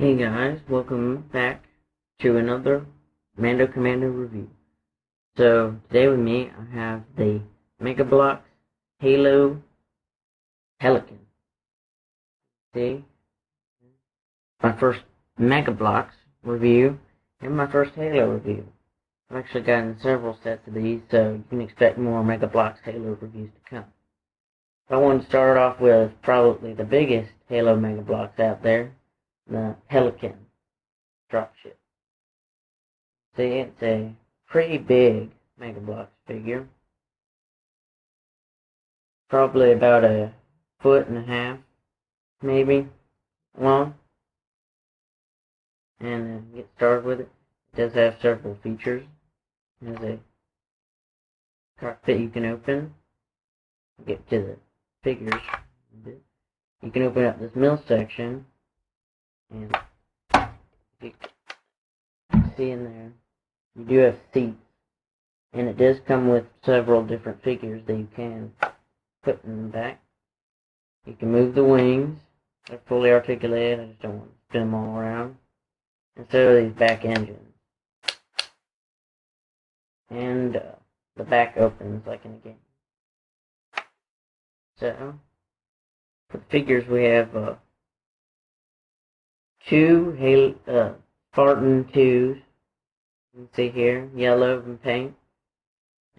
Hey guys, welcome back to another Mando Commando review. So today with me I have the Mega Bloks Halo Pelican. See? My first Mega Bloks review and my first Halo review. I've actually gotten several sets of these, so you can expect more Mega Bloks Halo reviews to come. I want to start off with probably the biggest Halo Mega Bloks out there, the Pelican Dropship. See, it's a pretty big Mega Bloks figure. Probably about a 1.5 feet, maybe, long. And get started with it. It does have several features. There's a cockpit you can open. Get to the figures a bit. You can open up this middle section, and you can see in there, you do have seats. And it does come with several different figures that you can put in the back. You can move the wings. They're fully articulated. I just don't want to spin them all around. And so are these back engines. And the back opens like in a game. So, for the figures we have two Spartan 2s. You can see here, yellow and pink.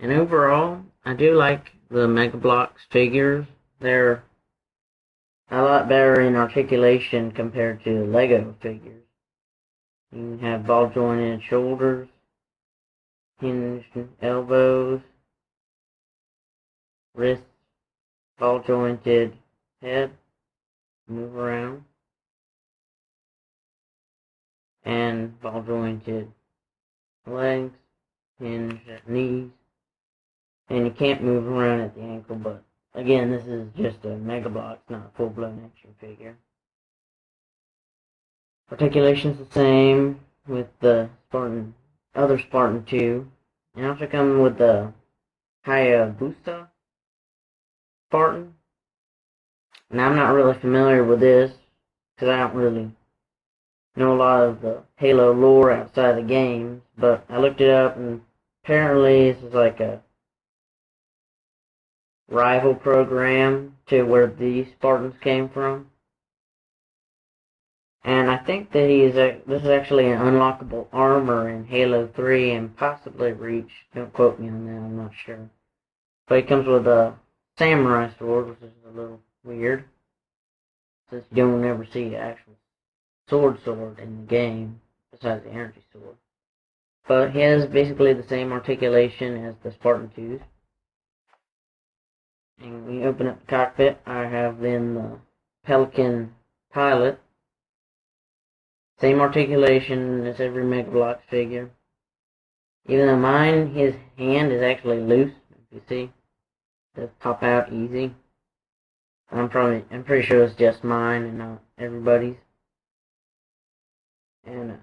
And overall, I do like the Mega Bloks figures. They're a lot better in articulation compared to Lego figures. You can have ball jointed shoulders, hinged elbows, wrists, ball jointed head, move around, and ball jointed legs, hinged at knees. And you can't move around at the ankle, but again, this is just a Mega Bloks, not a full-blown action figure. Articulation's the same with the other Spartan 2. And also come with the Hayabusa Spartan. Now, I'm not really familiar with this, because I don't really know a lot of the Halo lore outside the games, but I looked it up, and apparently this is like a rival program to where these Spartans came from. And I think that this is actually an unlockable armor in Halo 3 and possibly Reach. Don't quote me on that, I'm not sure. But it comes with a samurai sword, which is a little weird, since you don't ever see an actual sword in the game, besides the energy sword. But he has basically the same articulation as the Spartan 2s. And when you open up the cockpit, I have then the Pelican pilot. Same articulation as every Mega Bloks figure. Even though his hand is actually loose, if you see. It does pop out easy. I'm pretty sure it's just mine and not everybody's. And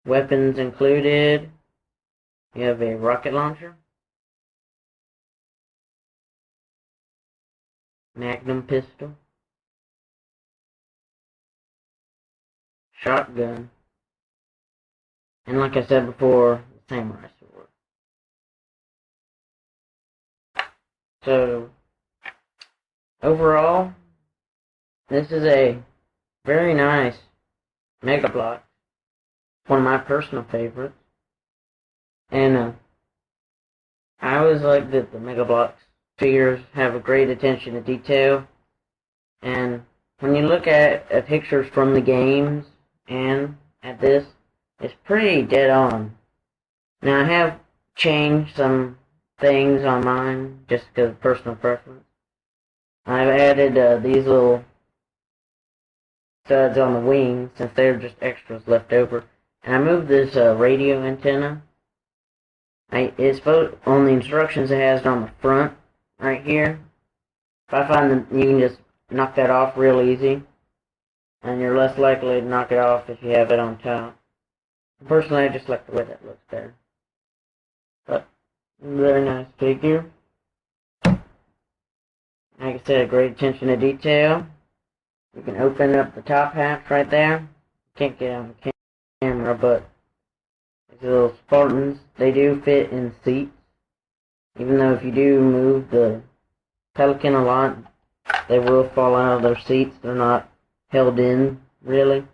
weapons included. You have a rocket launcher, magnum pistol, shotgun, and like I said before, the samurai sword. So, overall, this is a very nice Mega Bloks. One of my personal favorites. And I always like that the Mega Bloks figures have a great attention to detail. And when you look at pictures from the games and at this, it's pretty dead on. Now, I have changed some things on mine just because of personal preference. I've added these little studs on the wings since they're just extras left over. And I moved this radio antenna. It's supposed, on the instructions it has it on the front right here. But I find that you can just knock that off real easy. And you're less likely to knock it off if you have it on top. Personally, I just like the way that looks better. But, very nice figure. Like I said, great attention to detail. You can open up the top half right there. can't get on the camera, but these little Spartans, they do fit in seats. Even though if you do move the Pelican a lot, they will fall out of their seats. They're not held in, really.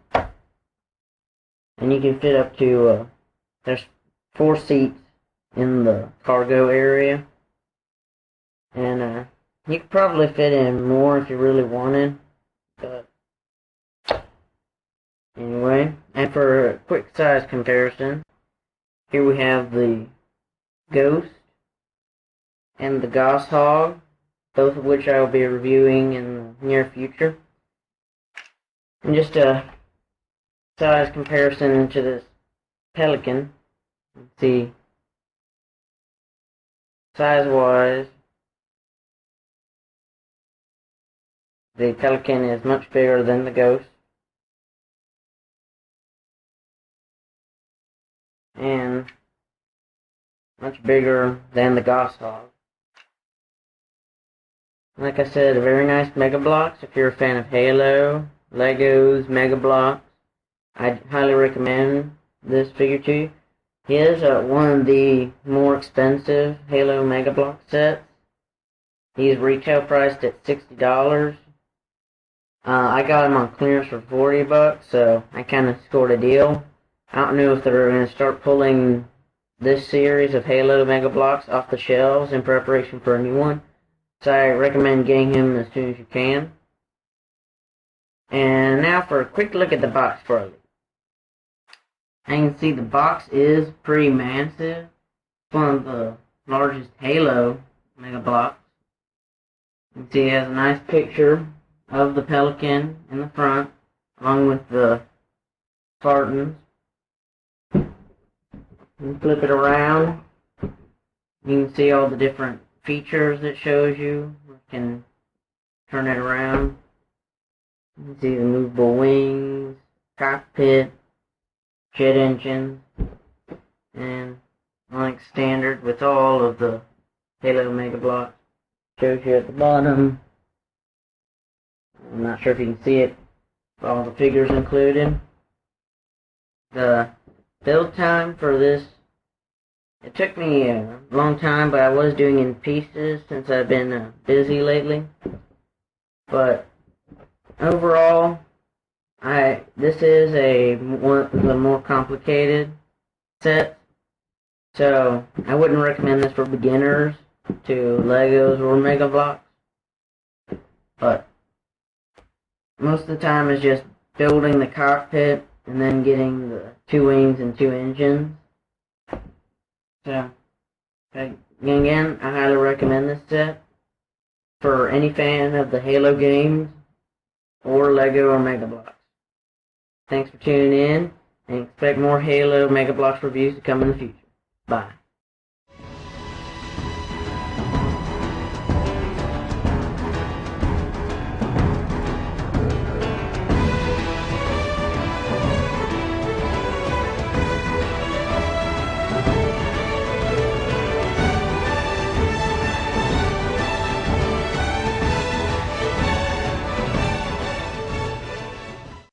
And you can fit up to, there's 4 seats in the cargo area. And you could probably fit in more if you really wanted. But anyway, and for a quick size comparison, here we have the Ghost and the Goshawk, both of which I will be reviewing in the near future. And just a size comparison to this Pelican. Let's see, size-wise, the Pelican is much bigger than the Ghost. And much bigger than the Goshawk. Like I said, a very nice Mega Bloks. If you're a fan of Halo, Legos, Mega Bloks, I'd highly recommend this figure to you. He is one of the more expensive Halo Mega Bloks sets. He's retail priced at $60. I got him on clearance for $40, so I kind of scored a deal. I don't know if they're going to start pulling this series of Halo Mega Bloks off the shelves in preparation for a new one. So I recommend getting him as soon as you can. And now for a quick look at the box for you. I can see the box is pretty massive. It's one of the largest Halo Mega Bloks. You can see it has a nice picture of the Pelican in the front, along with the Spartans. You flip it around. You can see all the different features it shows you. You can turn it around. You can see the movable wings, cockpit, jet engine, and like standard with all of the Halo Mega Bloks. Shows you at the bottom. I'm not sure if you can see it. All the figures included. The build time for this, it took me a long time, but I was doing in pieces since I've been busy lately. But overall, this is one of the more complicated sets, so I wouldn't recommend this for beginners to Legos or Mega Bloks. But most of the time it's just building the cockpit and then getting the 2 wings and 2 engines. So, again, I highly recommend this set for any fan of the Halo games or Lego or Mega Bloks. Thanks for tuning in, and expect more Halo Mega Bloks reviews to come in the future. Bye.